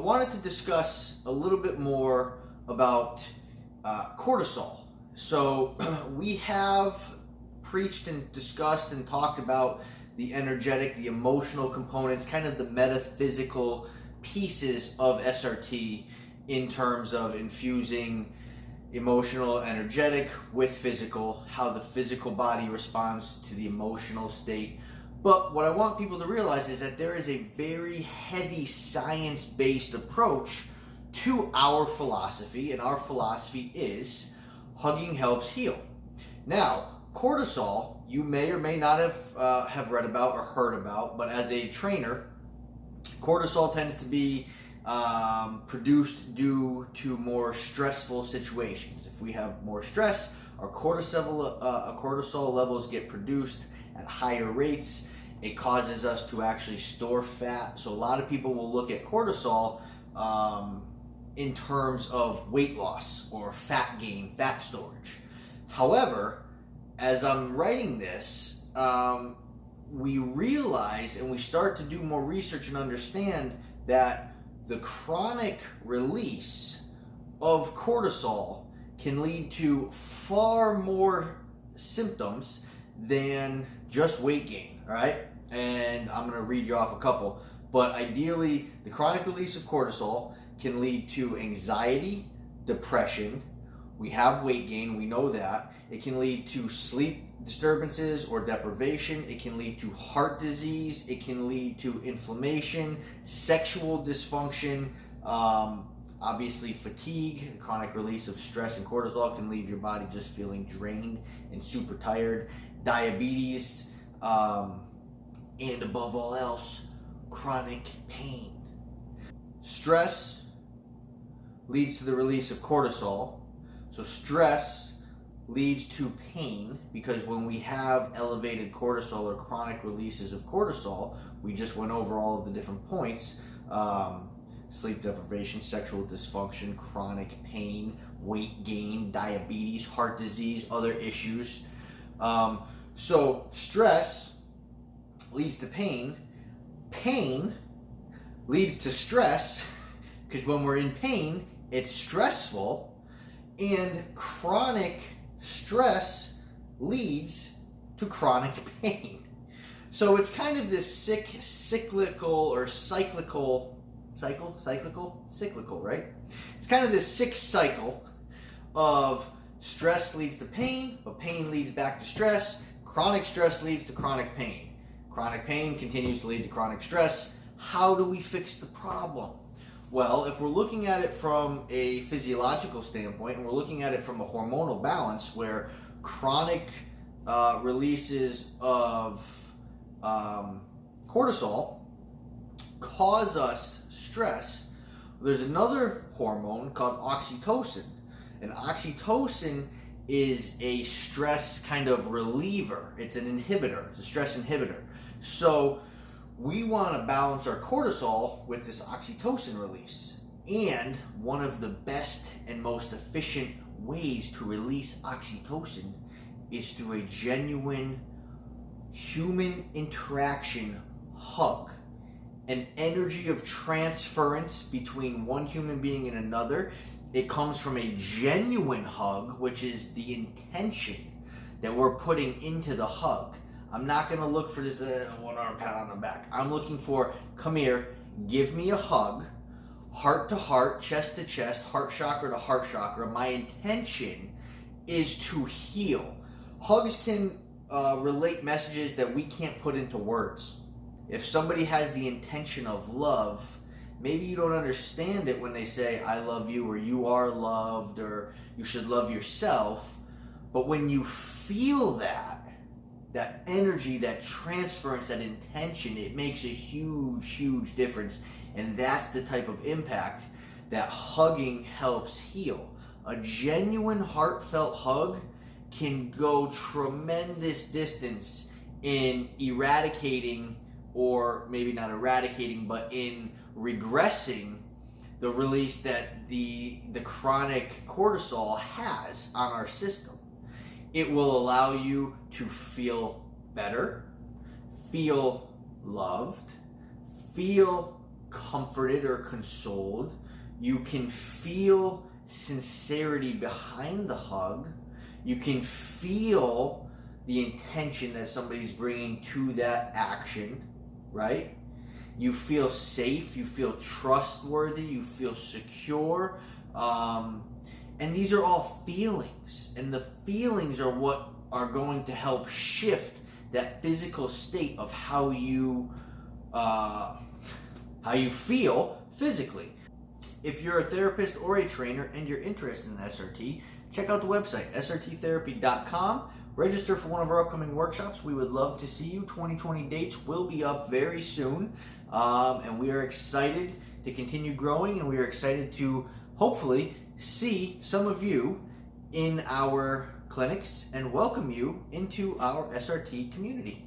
wanted to discuss a little bit more about cortisol. So we have preached and discussed and talked about the energetic, the emotional components, kind of the metaphysical pieces of SRT in terms of infusing emotional, energetic with physical, how the physical body responds to the emotional state. But what I want people to realize is that there is a very heavy science-based approach to our philosophy, and our philosophy is hugging helps heal. Now, cortisol, you may or may not have read about or heard about, but as a trainer, cortisol tends to be produced due to more stressful situations. If we have more stress, our cortisol levels get produced at higher rates. It causes us to actually store fat. So a lot of people will look at cortisol in terms of weight loss or fat gain, fat storage. However, as I'm writing this, we realize and we start to do more research and understand that the chronic release of cortisol can lead to far more symptoms than just weight gain, all right? And I'm going to read you off a couple. But ideally, the chronic release of cortisol can lead to anxiety, depression. We have weight gain, we know that. It can lead to sleep disturbances or deprivation. It can lead to heart disease. It can lead to inflammation, sexual dysfunction, obviously fatigue. Chronic release of stress and cortisol can leave your body just feeling drained and super tired. Diabetes, and above all else, chronic pain. Stress leads to the release of cortisol. So stress leads to pain, because when we have elevated cortisol or chronic releases of cortisol, we just went over all of the different points, sleep deprivation, sexual dysfunction, chronic pain, weight gain, diabetes, heart disease, other issues. So stress leads to pain. Pain leads to stress, because when we're in pain, it's stressful. And chronic stress leads to chronic pain. So it's kind of this cyclical, right? It's kind of this sick cycle of stress leads to pain, but pain leads back to stress. Chronic stress leads to chronic pain. Chronic pain continues to lead to chronic stress. How do we fix the problem? Well, if we're looking at it from a physiological standpoint, and we're looking at it from a hormonal balance, where chronic releases of cortisol cause us stress, there's another hormone called oxytocin. And oxytocin is a stress kind of reliever. It's an inhibitor. It's a stress inhibitor. So we want to balance our cortisol with this oxytocin release. And one of the best and most efficient ways to release oxytocin is through a genuine human interaction hug. An energy of transference between one human being and another. It comes from a genuine hug, which is the intention that we're putting into the hug. I'm not going to look for this one arm pat on the back. I'm looking for, come here, give me a hug, heart to heart, chest to chest, heart chakra to heart chakra. My intention is to heal. Hugs can relate messages that we can't put into words. If somebody has the intention of love, maybe you don't understand it when they say, I love you, or you are loved, or you should love yourself. But when you feel that energy, that transference, that intention, it makes a huge, huge difference. And that's the type of impact that hugging helps heal. A genuine, heartfelt hug can go tremendous distance in eradicating, or maybe not eradicating, but in regressing the release that the chronic cortisol has on our system. It will allow you to feel better, feel loved, feel comforted or consoled. You can feel sincerity behind the hug. You can feel the intention that somebody's bringing to that action, right? You feel safe, you feel trustworthy, you feel secure. And these are all feelings. And the feelings are what are going to help shift that physical state of how you feel physically. If you're a therapist or a trainer and you're interested in SRT, check out the website, srttherapy.com. Register for one of our upcoming workshops. We would love to see you. 2020 dates will be up very soon. And we are excited to continue growing, and we are excited to hopefully see some of you in our clinics and welcome you into our SRT community.